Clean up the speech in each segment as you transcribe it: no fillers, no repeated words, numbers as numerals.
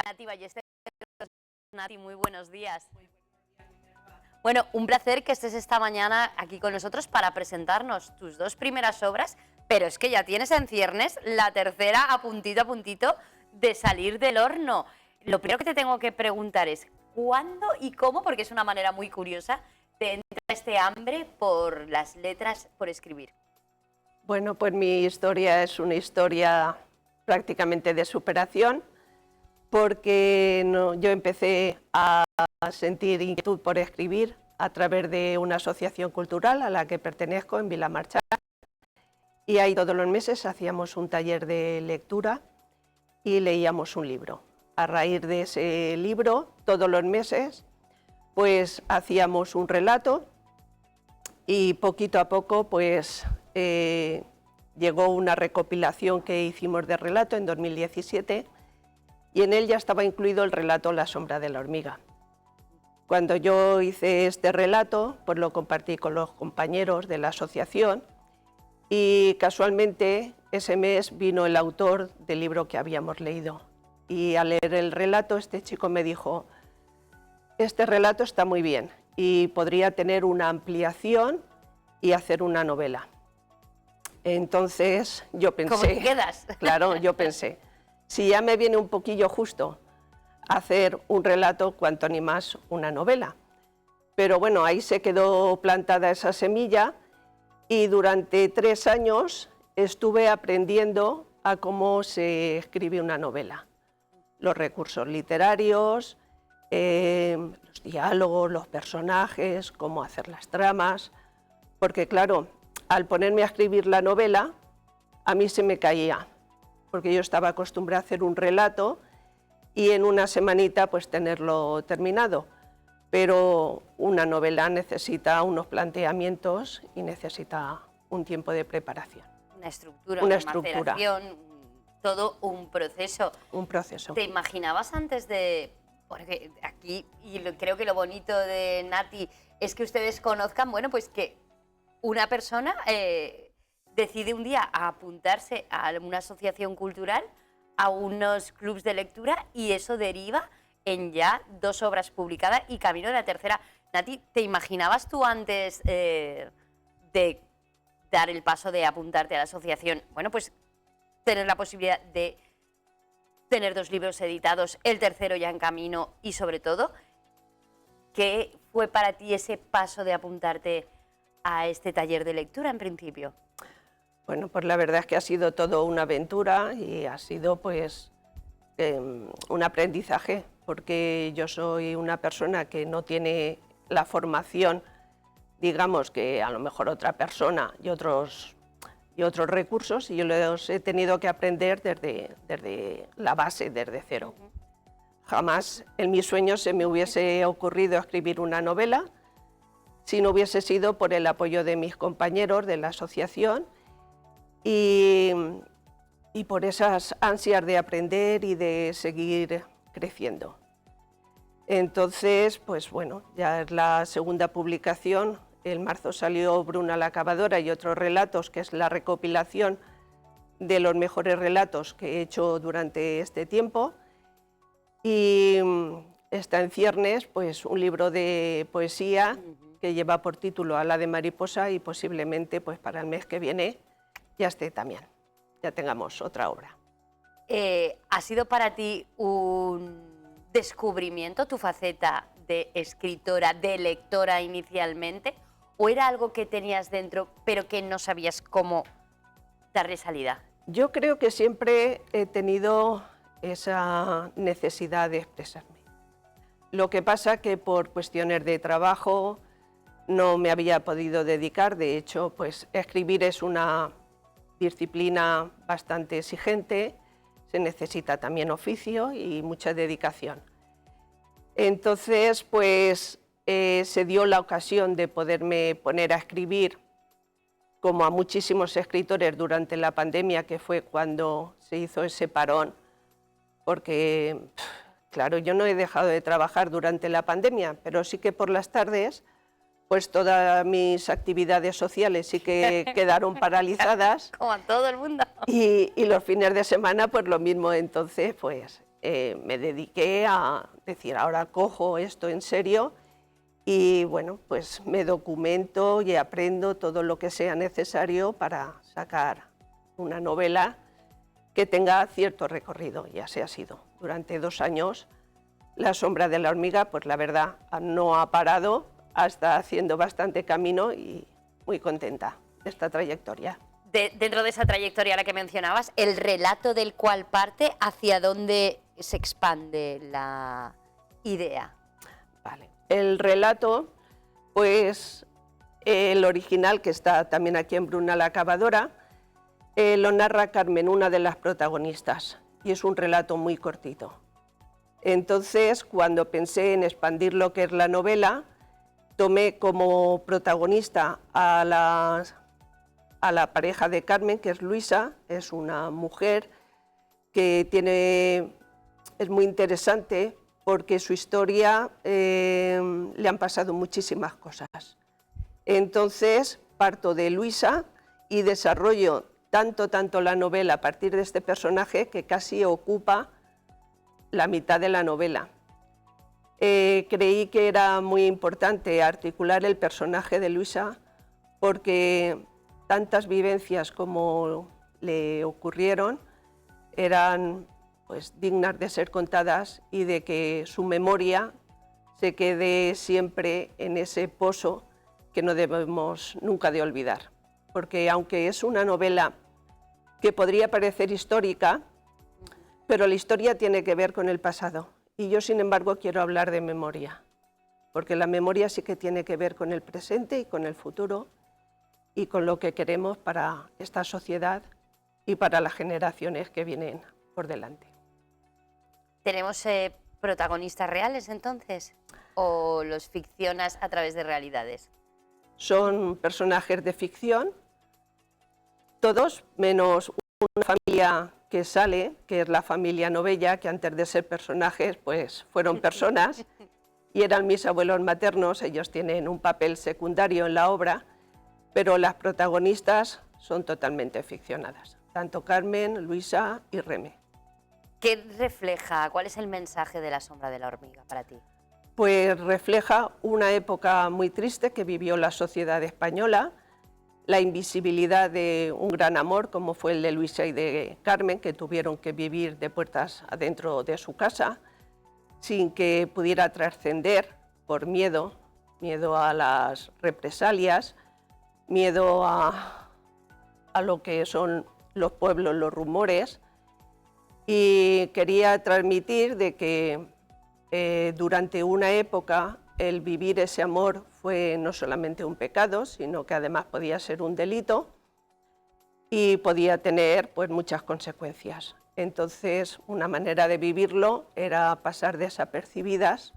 Nati Ballesteros. Nati, muy buenos días. Bueno, un placer que estés esta mañana aquí con nosotros para presentarnos tus dos primeras obras, pero es que ya tienes en ciernes la tercera a puntito de salir del horno. Lo primero que te tengo que preguntar es, ¿cuándo y cómo? Porque es una manera muy curiosa, te entra este hambre por las letras, por escribir. Bueno, pues mi historia es una historia prácticamente de superación, porque yo empecé a sentir inquietud por escribir a través de una asociación cultural a la que pertenezco en Vilamarchant, y ahí todos los meses hacíamos un taller de lectura y leíamos un libro. A raíz de ese libro, todos los meses, pues hacíamos un relato y poquito a poco pues llegó una recopilación que hicimos de relato en 2017 y en él ya estaba incluido el relato La sombra de la hormiga. Cuando yo hice este relato, pues lo compartí con los compañeros de la asociación y casualmente ese mes vino el autor del libro que habíamos leído. Y al leer el relato, este chico me dijo, este relato está muy bien y podría tener una ampliación y hacer una novela. Entonces yo pensé... ¿Cómo te quedas? Claro, yo pensé, si ya me viene un poquillo justo hacer un relato, cuanto ni más una novela. Pero bueno, ahí se quedó plantada esa semilla y durante 3 años estuve aprendiendo a cómo se escribe una novela. Los recursos literarios, los diálogos, los personajes, cómo hacer las tramas, porque claro, al ponerme a escribir la novela, a mí se me caía, porque yo estaba acostumbrada a hacer un relato y en una semanita pues tenerlo terminado, pero una novela necesita unos planteamientos y necesita un tiempo de preparación. Una estructura, una maceración, todo un proceso. Un proceso. ¿Te imaginabas antes de...? Porque aquí, y creo que lo bonito de Nati es que ustedes conozcan, bueno, pues que una persona decide un día a apuntarse a una asociación cultural, a unos clubs de lectura, y eso deriva en ya 2 obras publicadas y camino de la tercera. Nati, ¿te imaginabas tú antes de dar el paso de apuntarte a la asociación, bueno, pues tener la posibilidad de tener 2 libros editados, el tercero ya en camino y sobre todo, ¿qué fue para ti ese paso de apuntarte a este taller de lectura en principio? Bueno, pues la verdad es que ha sido todo una aventura y ha sido pues un aprendizaje, porque yo soy una persona que no tiene la formación, digamos, que a lo mejor otra persona y otros recursos, y yo los he tenido que aprender desde la base, desde cero. Jamás en mis sueños se me hubiese ocurrido escribir una novela si no hubiese sido por el apoyo de mis compañeros de la asociación y por esas ansias de aprender y de seguir creciendo. Entonces, pues bueno, ya es la segunda publicación. En marzo salió Bruna la cavadora y otros relatos, que es la recopilación de los mejores relatos que he hecho durante este tiempo. Y está en ciernes pues, un libro de poesía que lleva por título Ala de mariposa y posiblemente pues, para el mes que viene ya esté también, ya tengamos otra obra. ¿Ha sido para ti un descubrimiento tu faceta de escritora, de lectora inicialmente? ¿O era algo que tenías dentro, pero que no sabías cómo darle salida? Yo creo que siempre he tenido esa necesidad de expresarme. Lo que pasa que por cuestiones de trabajo no me había podido dedicar. De hecho, pues escribir es una disciplina bastante exigente, se necesita también oficio y mucha dedicación. Entonces, pues se dio la ocasión de poderme poner a escribir, como a muchísimos escritores durante la pandemia, que fue cuando se hizo ese parón, porque, claro, yo no he dejado de trabajar durante la pandemia, pero sí que por las tardes, pues todas mis actividades sociales sí que quedaron paralizadas. Como a todo el mundo. Y los fines de semana, pues lo mismo. Entonces, pues me dediqué a decir, ahora cojo esto en serio y bueno, pues me documento y aprendo todo lo que sea necesario para sacar una novela que tenga cierto recorrido, y así ha sido. Durante 2 años, La sombra de la hormiga, pues la verdad, no ha parado, está haciendo bastante camino y muy contenta de esta trayectoria. Dentro de esa trayectoria a la que mencionabas, el relato del cual parte, ¿hacia dónde se expande la idea? Vale. El relato, pues el original, que está también aquí en Bruna la Cavadora, lo narra Carmen, una de las protagonistas, y es un relato muy cortito. Entonces, cuando pensé en expandir lo que es la novela, tomé como protagonista a la pareja de Carmen, que es Luisa. Es una mujer que es muy interesante porque su historia le han pasado muchísimas cosas. Entonces, parto de Luisa y desarrollo tanto la novela a partir de este personaje, que casi ocupa la mitad de la novela. Creí que era muy importante articular el personaje de Luisa porque tantas vivencias como le ocurrieron eran pues dignas de ser contadas y de que su memoria se quede siempre en ese pozo que no debemos nunca de olvidar. Porque aunque es una novela que podría parecer histórica, pero la historia tiene que ver con el pasado. Y yo, sin embargo, quiero hablar de memoria, porque la memoria sí que tiene que ver con el presente y con el futuro y con lo que queremos para esta sociedad y para las generaciones que vienen por delante. ¿Tenemos protagonistas reales entonces? ¿O los ficcionas a través de realidades? Son personajes de ficción, todos menos una familia que sale, que es la familia Novella, que antes de ser personajes pues fueron personas y eran mis abuelos maternos. Ellos tienen un papel secundario en la obra, pero las protagonistas son totalmente ficcionadas, tanto Carmen, Luisa y Reme. ¿Qué refleja, cuál es el mensaje de La sombra de la hormiga para ti? Pues refleja una época muy triste que vivió la sociedad española, la invisibilidad de un gran amor como fue el de Luisa y de Carmen, que tuvieron que vivir de puertas adentro de su casa sin que pudiera trascender por miedo a las represalias, miedo a lo que son los pueblos, los rumores, y quería transmitir de que durante una época el vivir ese amor fue no solamente un pecado, sino que además podía ser un delito y podía tener pues muchas consecuencias. Entonces, una manera de vivirlo era pasar desapercibidas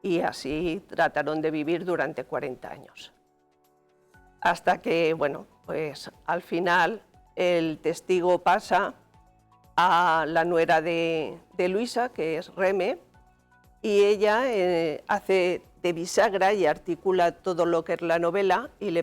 y así trataron de vivir durante 40 años. Hasta que, bueno, pues al final el testigo pasa a la nuera de Luisa, que es Reme, y ella hace de bisagra y articula todo lo que es la novela y le